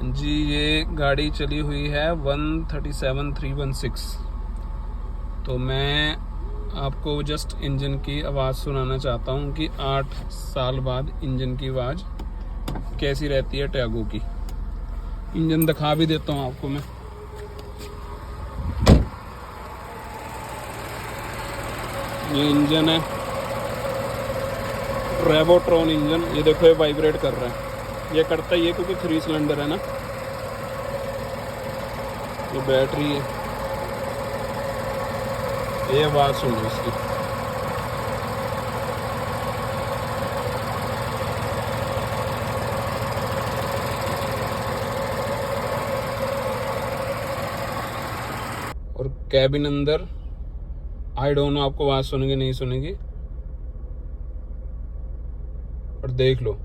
जी, ये गाड़ी चली हुई है 137,316। तो मैं आपको जस्ट इंजन की आवाज़ सुनाना चाहता हूँ कि 8 साल बाद इंजन की आवाज़ कैसी रहती है टैगो की। इंजन दिखा भी देता हूँ आपको मैं। ये इंजन है रेवोट्रॉन इंजन। ये देखो, ये वाइब्रेट कर रहा है। ये करता ही है क्योंकि 3 सिलेंडर है ना। ये बैटरी है, ये आवाज़ सुनो इसकी। और कैबिन अंदर आई डोंट नो आपको आवाज़ सुनेगी नहीं सुनेगी, और देख लो।